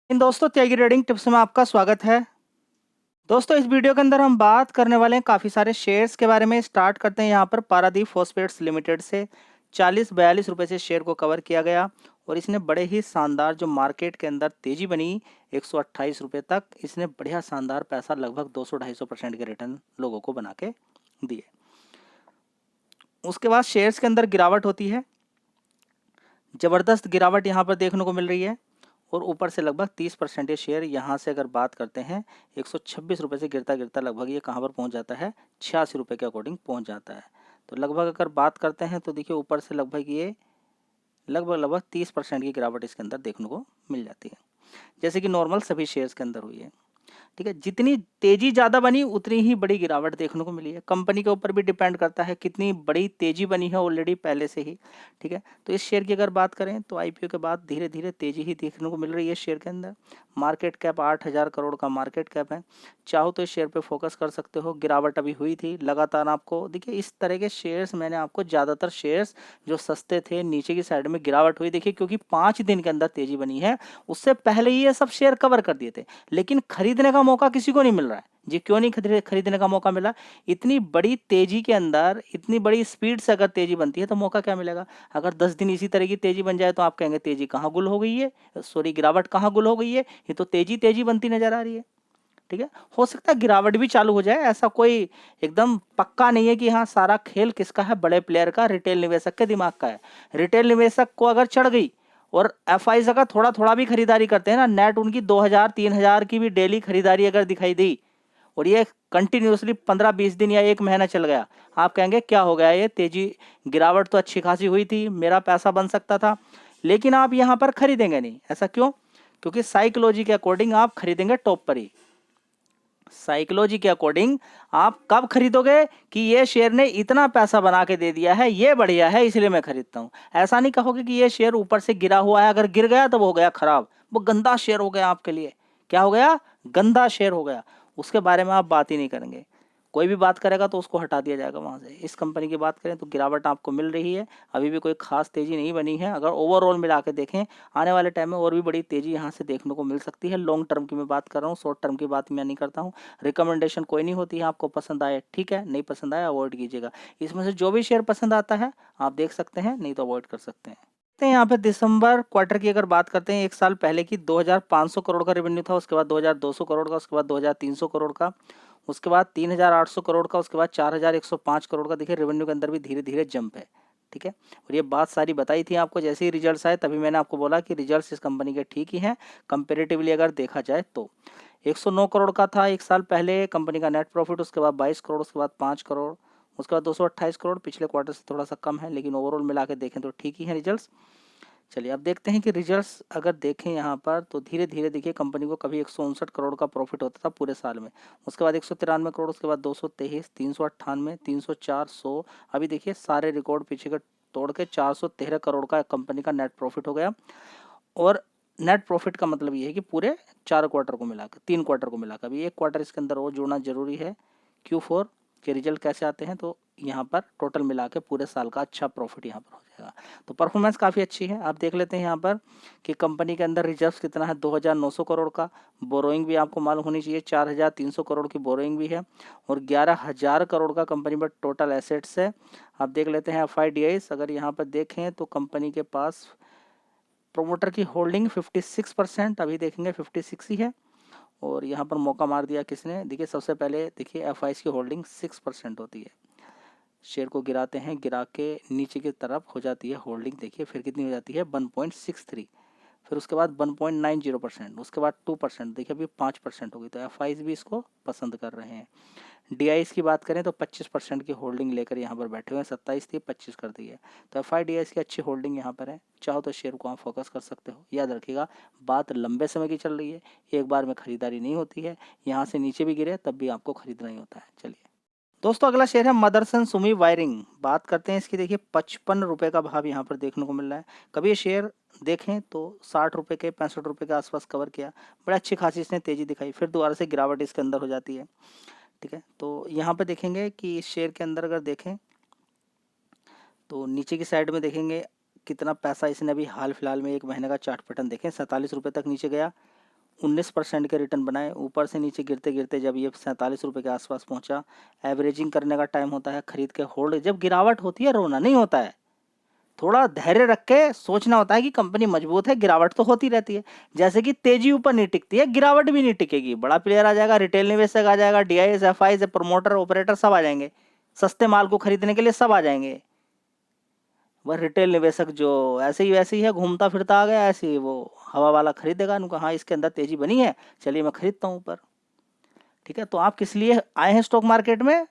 इन दोस्तों त्यागी trading tips में आपका स्वागत है। दोस्तों इस वीडियो के अंदर हम बात करने वाले हैं काफ़ी सारे शेयर्स के बारे में। स्टार्ट करते हैं यहाँ पर पारादीप फॉस्फेट्स लिमिटेड से 40-42 रुपए से शेयर को कवर किया गया और इसने बड़े ही शानदार जो मार्केट के अंदर तेजी बनी 128 रुपए तक, इसने बढ़िया शानदार पैसा लगभग 200-250% के रिटर्न लोगों को बना के दिए। उसके बाद शेयर्स के अंदर गिरावट होती है, ज़बरदस्त गिरावट यहाँ पर देखने को मिल रही है और ऊपर से लगभग 30% ये शेयर यहाँ से अगर बात करते हैं 126 रुपये से गिरता गिरता लगभग ये कहाँ पर पहुँच जाता है, 86 रुपये के अकॉर्डिंग पहुँच जाता है। तो लगभग अगर बात करते हैं तो देखिए ऊपर से लगभग ये लगभग 30% की गिरावट इसके अंदर देखने को मिल जाती है, जैसे कि नॉर्मल सभी शेयर्स के अंदर हुई है। ठीक है, जितनी तेजी ज़्यादा बनी उतनी ही बड़ी गिरावट देखने को मिली है। कंपनी के ऊपर भी डिपेंड करता है कितनी बड़ी तेजी बनी है ऑलरेडी पहले से ही। ठीक है, तो इस शेयर की अगर बात करें तो आईपीओ के बाद धीरे धीरे तेजी ही देखने को मिल रही है शेयर के अंदर। मार्केट कैप 8,000 करोड़ का मार्केट कैप है। चाहो तो इस शेयर पे फोकस कर सकते हो। गिरावट अभी हुई थी लगातार, आपको देखिए इस तरह के शेयर्स मैंने आपको ज़्यादातर शेयर्स जो सस्ते थे नीचे की साइड में गिरावट हुई देखिए, क्योंकि 5 दिन के अंदर तेजी बनी है। उससे पहले ही ये सब शेयर कवर कर दिए थे, लेकिन खरीदने का मौका किसी को नहीं मिल रहा है जी। क्यों नहीं खरीदने का मौका मिला? इतनी बड़ी तेजी के अंदर इतनी बड़ी स्पीड से अगर तेजी बनती है तो मौका क्या मिलेगा? अगर 10 दिन इसी तरह की तेजी बन जाए तो आप कहेंगे तेजी कहाँ गुल हो गई है, सॉरी गिरावट कहाँ गुल हो गई है, ये तो तेजी तेजी बनती नजर आ रही है। ठीक है, हो सकता है गिरावट भी चालू हो जाए, ऐसा कोई एकदम पक्का नहीं है कि हाँ सारा खेल किसका है, बड़े प्लेयर का, रिटेल निवेशक के दिमाग का है। रिटेल निवेशक को अगर चढ़ गई और एफआई अगर थोड़ा थोड़ा भी खरीदारी करते हैं ना, नेट उनकी 2,000-3,000 की भी डेली खरीदारी अगर दिखाई दी और ये कंटिन्यूसली 15-20 दिन या 1 महीना चल गया, आप कहेंगे क्या हो गया, ये तेजी गिरावट तो अच्छी खासी हुई थी, मेरा पैसा बन सकता था। लेकिन आप यहाँ पर खरीदेंगे नहीं। ऐसा क्यों? क्योंकि साइकोलॉजी के अकॉर्डिंग आप खरीदेंगे टॉप पर ही। साइकोलॉजी के अकॉर्डिंग आप कब खरीदोगे कि ये शेयर ने इतना पैसा बना के दे दिया है, ये बढ़िया है इसलिए मैं खरीदता हूं। ऐसा नहीं कहोगे कि ये शेयर ऊपर से गिरा हुआ है, अगर गिर गया तो वो हो गया खराब, वो गंदा शेयर हो गया आपके लिए। क्या हो गया? गंदा शेयर हो गया। उसके बारे में आप बात ही नहीं करेंगे। कोई भी बात करेगा तो उसको हटा दिया जाएगा वहां से। इस कंपनी की बात करें तो गिरावट आपको मिल रही है, अभी भी कोई खास तेजी नहीं बनी है। अगर ओवरऑल मिला के देखें आने वाले टाइम में और भी बड़ी तेजी यहाँ से देखने को मिल सकती है। लॉन्ग टर्म की मैं बात कर रहा हूँ, शॉर्ट टर्म की बात मैं नहीं करता हूँ। रिकमेंडेशन कोई नहीं होती है, आपको पसंद आए ठीक है, नहीं पसंद आए अवॉइड कीजिएगा। इसमें से जो भी शेयर पसंद आता है आप देख सकते हैं, नहीं तो अवॉइड कर सकते हैं। यहाँ पे दिसंबर क्वार्टर की अगर बात करते हैं, एक साल पहले की 2,500 करोड़ का रेवेन्यू था, उसके बाद 2,200 करोड़ का, उसके बाद 2,300 करोड़ का, उसके बाद 3,800 करोड़ का, उसके बाद 4,105 करोड़ का। देखिए रेवेन्यू के अंदर भी धीरे धीरे जंप है। ठीक है, और ये बात सारी बताई थी आपको जैसे ही रिजल्ट्स आए, तभी मैंने आपको बोला कि रिजल्ट्स इस कंपनी के ठीक ही हैं कंपेरेटिवली अगर देखा जाए तो। 109 करोड़ का था एक साल पहले कंपनी का नेट प्रॉफिट, उसके बाद 22 करोड़, उसके बाद 5 करोड़, उसके बाद 228 करोड़। पिछले क्वार्टर से थोड़ा सा कम है, लेकिन ओवरऑल मिला के देखें तो ठीक ही है रिजल्ट्स। चलिए अब देखते हैं कि रिजल्ट्स अगर देखें यहाँ पर तो धीरे धीरे देखिए कंपनी को कभी 159 करोड़ का प्रॉफिट होता था पूरे साल में, उसके बाद 193 करोड़, उसके बाद 223, 398, 304, 100। अभी देखिए सारे रिकॉर्ड पीछे के तोड़ के 413 करोड़ का कंपनी का नेट प्रॉफिट हो गया। और नेट प्रॉफिट का मतलब ये है कि पूरे 4 क्वार्टर को मिलाकर, 3 क्वार्टर को मिलाकर, अभी एक क्वार्टर इसके अंदर और जोड़ना जरूरी है Q4 के रिजल्ट कैसे आते हैं, तो यहाँ पर टोटल मिला के पूरे साल का अच्छा प्रॉफिट यहाँ पर हो जाएगा। तो परफॉर्मेंस काफ़ी अच्छी है। आप देख लेते हैं यहाँ पर कि कंपनी के अंदर रिजर्व कितना है, 2,900 करोड़ का। बोरोइंग भी आपको मालूम होनी चाहिए, 4,300 करोड़ की बोरोइंग भी है और 11,000 करोड़ का कंपनी पर टोटल एसेट्स है। आप देख लेते हैं FIDIs, अगर यहाँ पर देखें तो कंपनी के पास प्रोमोटर की होल्डिंग 56%, अभी देखेंगे 56 ही है। और यहाँ पर मौका मार दिया किसने, देखिए सबसे पहले देखिए FIs की होल्डिंग 6% होती है। शेयर को गिराते हैं, गिरा के नीचे की तरफ हो जाती है होल्डिंग, देखिए फिर कितनी हो जाती है 1.63, फिर उसके बाद 1.90%, उसके बाद 2%, देखिए अभी 5% हो गई। तो FIs भी इसको पसंद कर रहे हैं। DIs की बात करें तो 25% की होल्डिंग लेकर यहाँ पर बैठे हुए हैं, 27 थी 25 कर दी है। तो FIDIs की अच्छी होल्डिंग यहाँ पर है, चाहो तो शेयर को आप फोकस कर सकते हो। याद रखिएगा बात लंबे समय की चल रही है, एक बार में खरीदारी नहीं होती है। यहाँ से नीचे भी गिरे तब भी आपको खरीदना ही होता है। चलिए दोस्तों अगला शेयर है मदरसन सुमी वायरिंग, बात करते हैं इसकी। देखिए 55 रुपये का भाव यहाँ पर देखने को मिल रहा है। कभी ये शेयर देखें तो 60 रुपये के 65 रुपये के आसपास कवर किया, बड़ी अच्छी खासी इसने तेजी दिखाई, फिर दोबारा से गिरावट इसके अंदर हो जाती है। ठीक है, तो यहाँ पर देखेंगे कि इस शेयर के अंदर अगर देखें तो नीचे की साइड में देखेंगे कितना पैसा इसने अभी हाल फिलहाल में 1 महीने का चार्ट पैटर्न देखें, 47 रुपये तक नीचे गया, 19% के रिटर्न बनाए, ऊपर से नीचे गिरते गिरते जब ये 47 रुपये के आसपास पहुंचा, एवरेजिंग करने का टाइम होता है, खरीद के होल्ड। जब गिरावट होती है रोना नहीं होता है, थोड़ा धैर्य रख के सोचना होता है कि कंपनी मजबूत है, गिरावट तो होती रहती है। जैसे कि तेजी ऊपर नहीं टिकती है, गिरावट भी नहीं टिकेगी। बड़ा प्लेयर आ जाएगा, रिटेल निवेशक आ जाएगा, डीआईएस एफआईज प्रमोटर ऑपरेटर सब आ जाएंगे, सस्ते माल को खरीदने के लिए सब आ जाएंगे। वह रिटेल निवेशक जो ऐसे ही वैसे ही है, घूमता फिरता आ गया, ऐसे ही वो हवा वाला खरीदेगा, उनका हाँ इसके अंदर तेजी बनी है, चलिए मैं खरीदता हूँ ऊपर। ठीक है, तो आप किस लिए आए हैं स्टॉक मार्केट में?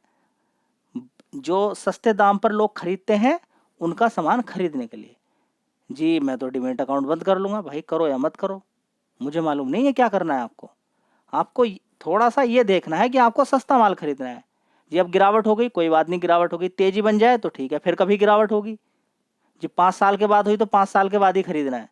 जो सस्ते दाम पर लोग खरीदते हैं उनका सामान खरीदने के लिए। जी मैं तो डीमैट अकाउंट बंद कर लूँगा। भाई करो या मत करो, मुझे मालूम नहीं है क्या करना है आपको। आपको थोड़ा सा ये देखना है कि आपको सस्ता माल खरीदना है। जी अब गिरावट हो गई, कोई बात नहीं, गिरावट हो गई, तेजी बन जाए तो ठीक है, फिर कभी गिरावट होगी जी 5 साल के बाद हुई तो 5 साल के बाद ही खरीदना है,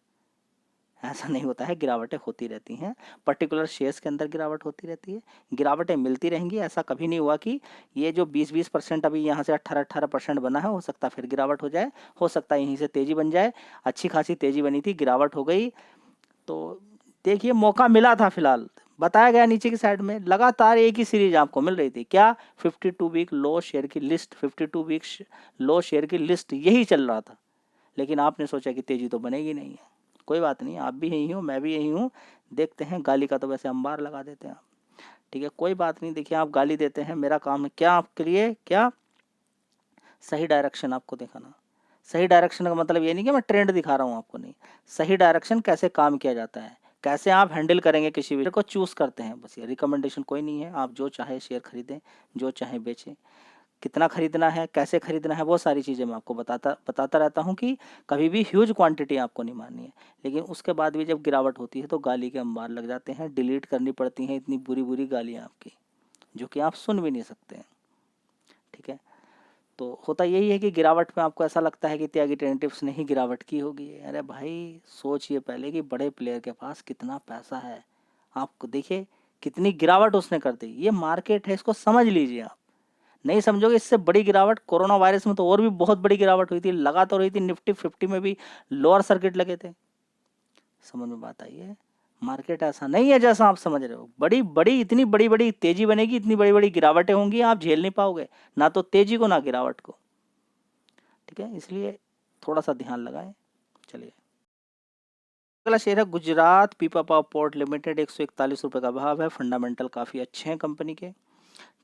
ऐसा नहीं होता है। गिरावटें होती रहती हैं, पर्टिकुलर शेयर्स के अंदर गिरावट होती रहती है, गिरावटें मिलती रहेंगी। ऐसा कभी नहीं हुआ कि ये जो 20% अभी यहाँ से 18% बना है, हो सकता है फिर गिरावट हो जाए, हो सकता है यहीं से तेजी बन जाए। अच्छी खासी तेजी बनी थी, गिरावट हो गई, तो देखिए मौका मिला था। फिलहाल बताया गया नीचे की साइड में लगातार एक ही सीरीज आपको मिल रही थी, क्या 52 वीक लो शेयर की लिस्ट, 52 वीक लो शेयर की लिस्ट, यही चल रहा था। लेकिन आपने सोचा कि तेजी तो बनेगी नहीं है, कोई बात नहीं, आप भी यही हो, मैं भी यही हूँ, देखते हैं। गाली का तो वैसे अंबार लगा देते हैं आप, ठीक है, कोई बात नहीं। देखिए आप गाली देते हैं, मेरा काम है क्या आपके लिए, क्या सही डायरेक्शन आपको दिखाना। सही डायरेक्शन का मतलब ये नहीं कि मैं ट्रेंड दिखा रहा हूँ आपको, नहीं, सही डायरेक्शन कैसे काम किया जाता है, कैसे आप हैंडल करेंगे किसी भी को चूज करते हैं, बस ये रिकमेंडेशन कोई नहीं है। आप जो चाहे शेयर खरीदें, जो चाहे बेचें, कितना खरीदना है, कैसे खरीदना है, वो सारी चीज़ें मैं आपको बताता रहता हूँ कि कभी भी ह्यूज क्वांटिटी आपको नहीं मारनी है। लेकिन उसके बाद भी जब गिरावट होती है तो गाली के अंबार लग जाते हैं, डिलीट करनी पड़ती हैं इतनी बुरी बुरी गालियाँ आपकी, जो कि आप सुन भी नहीं सकते हैं। ठीक है, तो होता यही है कि गिरावट में आपको ऐसा लगता है कि त्यागी टेनेटिव्स ने ही गिरावट की होगी। अरे भाई सोचिए पहले कि बड़े प्लेयर के पास कितना पैसा है, आपको देखिए कितनी गिरावट उसने कर दी। ये मार्केट है, इसको समझ लीजिए आप। नहीं समझोगे, इससे बड़ी गिरावट कोरोना वायरस में तो और भी बहुत बड़ी गिरावट हुई थी, लगा तो रही थी, निफ्टी 50 में भी लोअर सर्किट लगे थे। समझ में बात आई है? मार्केट ऐसा नहीं है जैसा आप समझ रहे हो, बड़ी बड़ी इतनी बड़ी बड़ी तेजी बनेगी, इतनी बड़ी बड़ी गिरावटें होंगी, आप झेल नहीं पाओगे, ना तो तेजी को ना गिरावट को। ठीक है, इसलिए थोड़ा सा ध्यान लगाएं। चलिए अगला शेयर है गुजरात पीपा पावर पोर्ट लिमिटेड, 141 रुपये का भाव है, फंडामेंटल काफ़ी अच्छे हैं कंपनी के।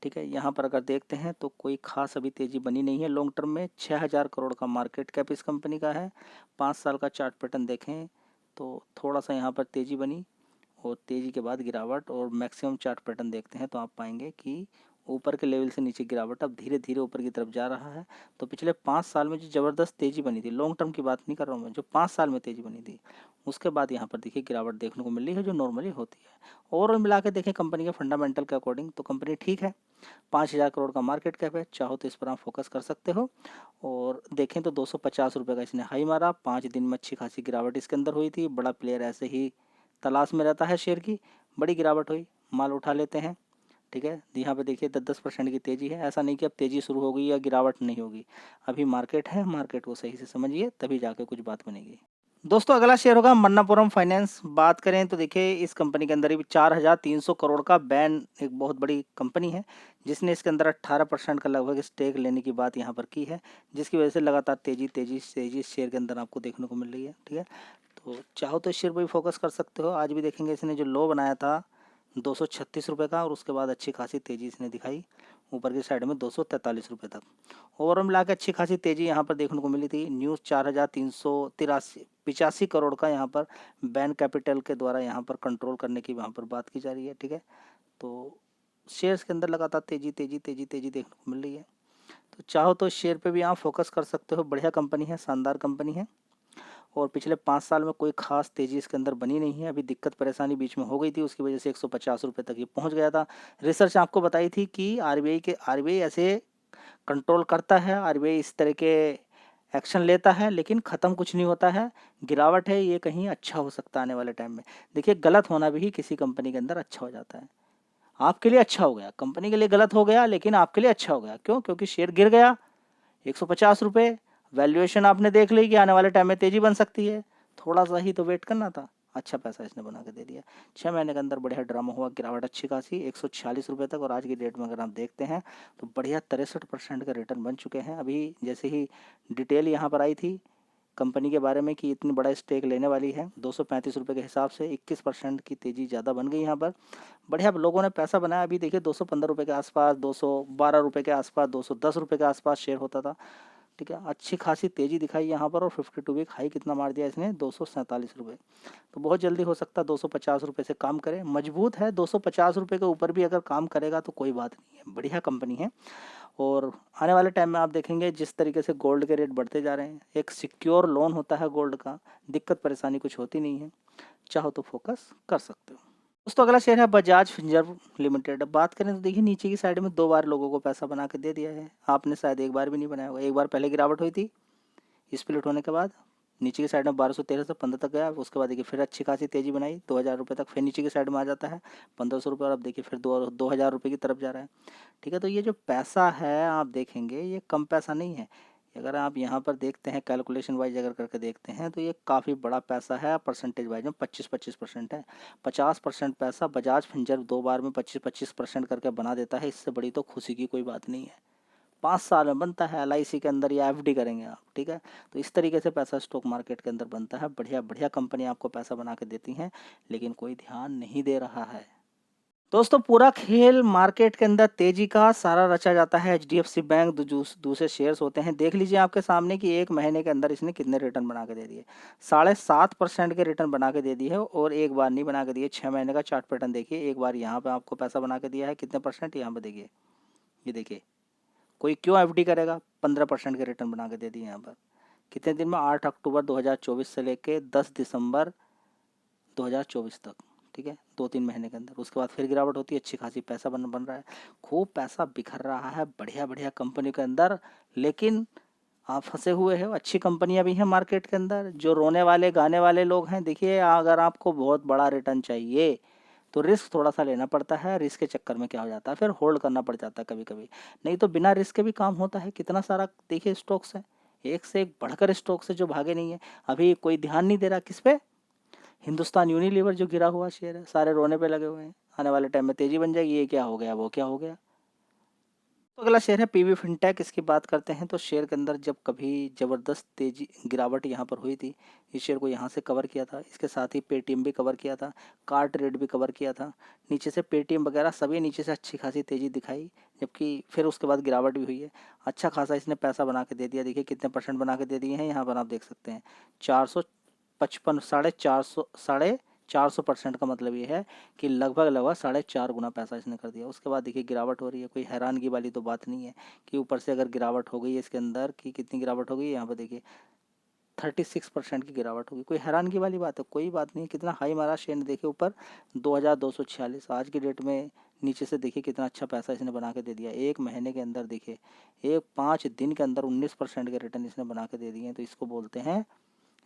ठीक है, यहाँ पर अगर देखते हैं तो कोई खास अभी तेज़ी बनी नहीं है लॉन्ग टर्म में। 6000 करोड़ का मार्केट कैप इस कंपनी का है। 5 साल का चार्ट पैटर्न देखें तो थोड़ा सा यहाँ पर तेज़ी बनी और तेज़ी के बाद गिरावट, और मैक्सिमम चार्ट पैटर्न देखते हैं तो आप पाएंगे कि ऊपर के लेवल से नीचे गिरावट, अब धीरे धीरे ऊपर की तरफ जा रहा है। तो पिछले 5 साल में जो ज़बरदस्त तेज़ी बनी थी, लॉन्ग टर्म की बात नहीं कर रहा हूँ मैं, जो 5 साल में तेज़ी बनी थी, उसके बाद यहाँ पर देखिए गिरावट देखने को मिल रही है, जो नॉर्मली होती है। ओवरऑल मिला के देखें कंपनी के फंडामेंटल के अकॉर्डिंग तो कंपनी ठीक है। 5000 करोड़ का मार्केट कैप है, चाहो तो इस पर आप फोकस कर सकते हो। और देखें तो 250 रुपये का इसने हाई मारा, 5 दिन में अच्छी खासी गिरावट इसके अंदर हुई थी। बड़ा प्लेयर ऐसे ही तलाश में रहता है शेयर की, बड़ी गिरावट हुई, माल उठा लेते हैं। ठीक है, यहाँ पे देखिए 10% की तेज़ी है, ऐसा नहीं कि अब तेज़ी शुरू हो गई या गिरावट नहीं होगी, अभी मार्केट है, मार्केट को सही से समझिए तभी जाके कुछ बात बनेगी। दोस्तों अगला शेयर होगा मन्नापुरम फाइनेंस। बात करें तो देखिए इस कंपनी के अंदर भी 4300 करोड़ का बैन, एक बहुत बड़ी कंपनी है जिसने इसके अंदर 18% का लगभग स्टेक लेने की बात यहाँ पर की है, जिसकी वजह से लगातार तेजी शेयर के अंदर आपको देखने को मिल रही है। ठीक है, तो चाहो तो इस शेयर पर भी फोकस कर सकते हो। आज भी देखेंगे इसने जो लो बनाया था 236 रुपये का, और उसके बाद अच्छी खासी तेज़ी इसने दिखाई ऊपर की साइड में 243 रुपये तक। ओवरऑल मिला के अच्छी खासी तेज़ी यहाँ पर देखने को मिली थी। न्यूज़ 4385 करोड़ का यहाँ पर बैन कैपिटल के द्वारा यहाँ पर कंट्रोल करने की वहाँ पर बात की जा रही है। ठीक है, तो शेयर्स के अंदर लगातार तेज़ी देखने को मिल रही है। तो चाहो तो शेयर पे भी आप फोकस कर सकते हो, बढ़िया कंपनी है, शानदार कंपनी है, और पिछले 5 साल में कोई खास तेज़ी इसके अंदर बनी नहीं है। अभी दिक्कत परेशानी बीच में हो गई थी, उसकी वजह से 150 रुपये तक ये पहुंच गया था। रिसर्च आपको बताई थी कि आरबीआई ऐसे कंट्रोल करता है, आरबीआई इस तरह के एक्शन लेता है, लेकिन ख़त्म कुछ नहीं होता है। गिरावट है, ये कहीं अच्छा हो सकता है आने वाले टाइम में। देखिए गलत होना भी किसी कंपनी के अंदर अच्छा हो जाता है। आपके लिए अच्छा हो गया, कंपनी के लिए गलत हो गया, लेकिन आपके लिए अच्छा हो गया। क्यों? क्योंकि शेयर गिर गया 150 रुपये, वैल्यूएशन आपने देख ली कि आने वाले टाइम में तेज़ी बन सकती है, थोड़ा सा ही तो वेट करना था, अच्छा पैसा इसने बना के दे दिया। 6 महीने के अंदर बढ़िया ड्रामा हुआ, गिरावट अच्छी खासी 146 रुपये तक, और आज की डेट में अगर आप देखते हैं तो बढ़िया 63% का रिटर्न बन चुके हैं। अभी जैसे ही डिटेल यहाँ पर आई थी कंपनी के बारे में कि इतनी बड़ा स्टेक लेने वाली है, 235 रुपये के हिसाब से 21% की तेज़ी ज़्यादा बन गई यहाँ पर। बढ़िया लोगों ने पैसा बनाया। अभी देखिए 215 रुपये के आसपास, 212 रुपये के आसपास, 210 रुपये के आसपास शेयर होता था। ठीक है, अच्छी खासी तेज़ी दिखाई यहाँ पर, और 52 वीक हाई कितना मार दिया इसने, 247 रुपये। तो बहुत जल्दी हो सकता है 250 रुपये से काम करे, मजबूत है। 250 रुपये के ऊपर भी अगर काम करेगा तो कोई बात नहीं है, बढ़िया कंपनी है। और आने वाले टाइम में आप देखेंगे जिस तरीके से गोल्ड के रेट बढ़ते जा रहे हैं, एक सिक्योर लोन होता है गोल्ड का, दिक्कत परेशानी कुछ होती नहीं है, चाहो तो फोकस कर सकते हो। दोस्तों अगला शेयर है बजाज फिंसर्व लिमिटेड। अब बात करें तो देखिए नीचे की साइड में 2 बार लोगों को पैसा बना के दे दिया है, आपने शायद एक बार भी नहीं बनाया होगा। एक बार पहले गिरावट हुई थी स्प्लिट होने के बाद, नीचे की साइड में 1213 से 15 तक गया, उसके बाद देखिए फिर अच्छी खासी तेज़ी बनाई 2000 रुपये तक, फिर नीचे की साइड में आ जाता है 1500 रुपये, और अब देखिए फिर 2000 रुपये की तरफ जा रहा है। ठीक है, तो ये जो पैसा है आप देखेंगे ये कम पैसा नहीं है। अगर आप यहाँ पर देखते हैं कैलकुलेशन वाइज अगर करके देखते हैं तो ये काफ़ी बड़ा पैसा है। परसेंटेज वाइज में 25% है। 50% पैसा बजाज फिंसर्व 2 बार में 25% करके बना देता है, इससे बड़ी तो खुशी की कोई बात नहीं है। 5 साल में बनता है LIC के अंदर, या FD करेंगे आप। ठीक है, तो इस तरीके से पैसा स्टॉक मार्केट के अंदर बनता है। बढ़िया बढ़िया कंपनी आपको पैसा बना के देती हैं, लेकिन कोई ध्यान नहीं दे रहा है। दोस्तों पूरा खेल मार्केट के अंदर तेजी का सारा रचा जाता है। HDFC बैंक दूसरे शेयर्स होते हैं। देख लीजिए आपके सामने कि एक महीने के अंदर इसने कितने रिटर्न बना के दे दिए। 7.5% के रिटर्न बना के दे दिए है, और एक बार नहीं बना के दिए। 6 महीने का चार्ट पैटर्न देखिए, एक बार यहाँ पे आपको पैसा बना के दिया है कितने परसेंट, यहाँ पे देखिए, ये देखिए। कोई क्यों FD करेगा, 15% के रिटर्न बना के दे दिए यहाँ पर। कितने दिन में, 8 अक्टूबर 2024 से लेके 10 दिसंबर 2024 तक। ठीक है, 2-3 महीने के अंदर। उसके बाद फिर गिरावट होती है, अच्छी खासी पैसा बन रहा है, खूब पैसा बिखर रहा है बढ़िया बढ़िया कंपनी के अंदर। लेकिन आप फंसे हुए हो। अच्छी कंपनियां भी हैं मार्केट के अंदर, जो रोने वाले गाने वाले लोग हैं। देखिए अगर आपको बहुत बड़ा रिटर्न चाहिए तो रिस्क थोड़ा सा लेना पड़ता है। रिस्क के चक्कर में क्या हो जाता है, फिर होल्ड करना पड़ जाता है कभी कभी। नहीं तो बिना रिस्क के भी काम होता है। कितना सारा देखिए स्टॉक्स है, एक से एक बढ़कर स्टॉक्स है जो भागे नहीं है। अभी कोई ध्यान नहीं दे रहा किस पे, हिंदुस्तान यूनिलीवर जो गिरा हुआ शेयर है, सारे रोने पे लगे हुए हैं। आने वाले टाइम में तेजी बन जाएगी, ये क्या हो गया वो क्या हो गया। तो अगला शेयर है PV फिनटेक। इसकी बात करते हैं तो शेयर के अंदर जब कभी ज़बरदस्त तेजी गिरावट यहाँ पर हुई थी, इस शेयर को यहाँ से कवर किया था। इसके साथ ही पेटीएम भी कवर किया था, कार ट्रेड भी कवर किया था। नीचे से पेटीएम वगैरह सभी नीचे से अच्छी खासी तेज़ी दिखाई, जबकि फिर उसके बाद गिरावट भी हुई है। अच्छा खासा इसने पैसा बना के दे दिया। देखिए कितने परसेंट बना के दे दिए हैं, यहाँ पर आप देख सकते हैं 455, 450 का मतलब ये है कि लगभग 4.5 गुना पैसा इसने कर दिया। उसके बाद देखिए गिरावट हो रही है, कोई हैरानगी वाली तो बात नहीं है कि ऊपर से अगर गिरावट हो गई है इसके अंदर की, कितनी गिरावट हो गई है यहाँ पर देखिए 36% की गिरावट होगी। कोई हैरानगी वाली बात है, कोई बात नहीं। कितना हाई मारा शेयर ने, देखिए ऊपर 2246। आज की डेट में नीचे से देखिए कितना अच्छा पैसा इसने बना के दे दिया। एक महीने के अंदर देखिए, 5 दिन के अंदर 19% के रिटर्न इसने बना के दे दिए हैं। तो इसको बोलते हैं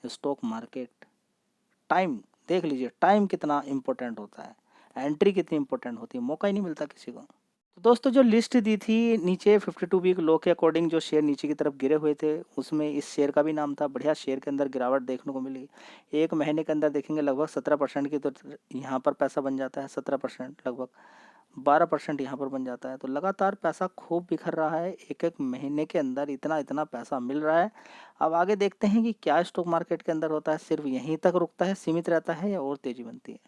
स्टॉक मार्केट। टाइम देख लीजिए, टाइम कितना इंपॉर्टेंट होता है, एंट्री कितनी इंपॉर्टेंट होती है, मौका ही नहीं मिलता किसी को। तो दोस्तों जो लिस्ट दी थी नीचे 52 वीक लो के अकॉर्डिंग जो शेयर नीचे की तरफ गिरे हुए थे, उसमें इस शेयर का भी नाम था। बढ़िया शेयर के अंदर गिरावट देखने को मिली। एक महीने के अंदर देखेंगे लगभग 17% की, तो यहाँ पर पैसा बन जाता है 17%, लगभग 12% यहाँ पर बन जाता है। तो लगातार पैसा खूब बिखर रहा है, एक एक महीने के अंदर इतना इतना पैसा मिल रहा है। अब आगे देखते हैं कि क्या स्टॉक मार्केट के अंदर होता है, सिर्फ यहीं तक रुकता है, सीमित रहता है, या और तेजी बनती है।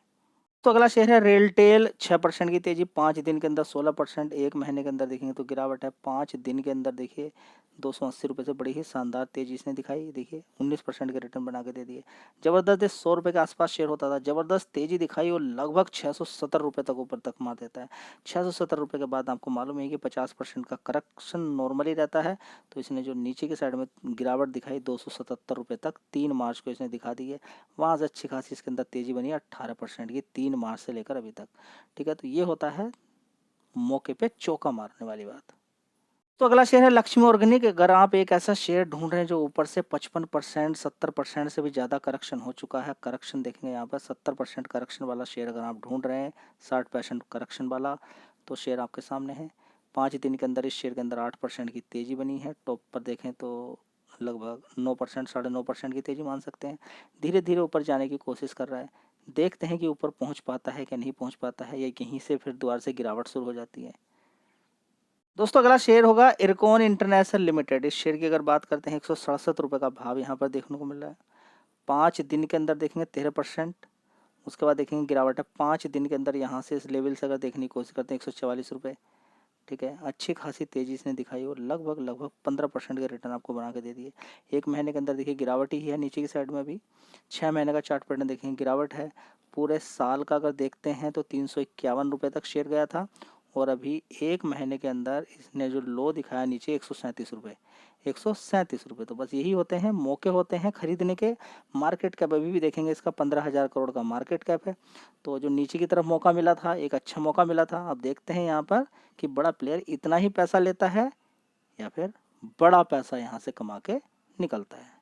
तो अगला शेयर है रेलटेल। 6% की तेजी, 5 दिन के अंदर 16%। एक महीने के अंदर देखेंगे तो गिरावट है। 5 दिन के अंदर देखिए 280 रुपये से बड़ी ही शानदार तेजी इसने दिखाई। देखिए 19% के रिटर्न बना के दे दिए। जबरदस्त 100 रुपये के आसपास शेयर होता था, जबरदस्त तेजी दिखाई और लगभग 670 रुपये तक ऊपर तक मार देता है। 670 रुपये के बाद आपको मालूम है कि 50% का करेक्शन नॉर्मली रहता है। तो इसने जो नीचे की साइड में गिरावट दिखाई 277 रुपये तक 3 मार्च को इसने दिखा दी है। वहाँ से अच्छी खासी इसके अंदर तेजी बनी 18% की 3 मार्च से लेकर अभी तक। ठीक है, तो ये होता है मौके पे चौका मारने वाली बात। तो अगला शेयर है लक्ष्मी ऑर्गेनिक। अगर आप एक ऐसा शेयर ढूंढ रहे हैं जो ऊपर से 55% 70% से भी ज़्यादा करेक्शन हो चुका है, करेक्शन देखेंगे यहाँ पर 70% करेक्शन वाला शेयर अगर आप ढूंढ रहे हैं, 60% करेक्शन वाला, तो शेयर आपके सामने है। 5 दिन के अंदर इस शेयर के अंदर 8% की तेज़ी बनी है। टॉप पर देखें तो लगभग 9%, 9.5% की तेज़ी मान सकते हैं। धीरे धीरे ऊपर जाने की कोशिश कर रहा है। देखते हैं कि ऊपर पहुंच पाता है कि नहीं पहुंच पाता है, या यहीं से फिर दोबारा से गिरावट शुरू हो जाती है। दोस्तों अगला शेयर होगा इरकॉन इंटरनेशनल लिमिटेड। इस शेयर की अगर बात करते हैं 167 रुपये का भाव यहाँ पर देखने को मिल रहा है। 5 दिन के अंदर देखेंगे 13%, उसके बाद देखेंगे गिरावट है 5 दिन के अंदर यहाँ से इस लेवल से अगर देखने की कोशिश करते हैं 144 रुपये, ठीक है, अच्छी खासी तेज़ी इसने दिखाई और लगभग 15% के रिटर्न आपको बना के दे दिए। 1 महीने के अंदर देखिए गिरावट ही है नीचे की साइड में भी। 6 महीने का चार्ट पैटर्न देखेंगे गिरावट है। पूरे साल का अगर देखते हैं तो 351 रुपये तक शेयर गया था, और अभी 1 महीने के अंदर इसने जो लो दिखाया नीचे 137 रुपये, 137 रुपये। तो बस यही होते हैं मौके होते हैं खरीदने के। मार्केट कैप अभी भी देखेंगे इसका 15,000 करोड़ का मार्केट कैप है। तो जो नीचे की तरफ मौका मिला था, एक अच्छा मौका मिला था। अब देखते हैं यहाँ पर कि बड़ा प्लेयर इतना ही पैसा लेता है या फिर बड़ा पैसा यहाँ से कमा के निकलता है।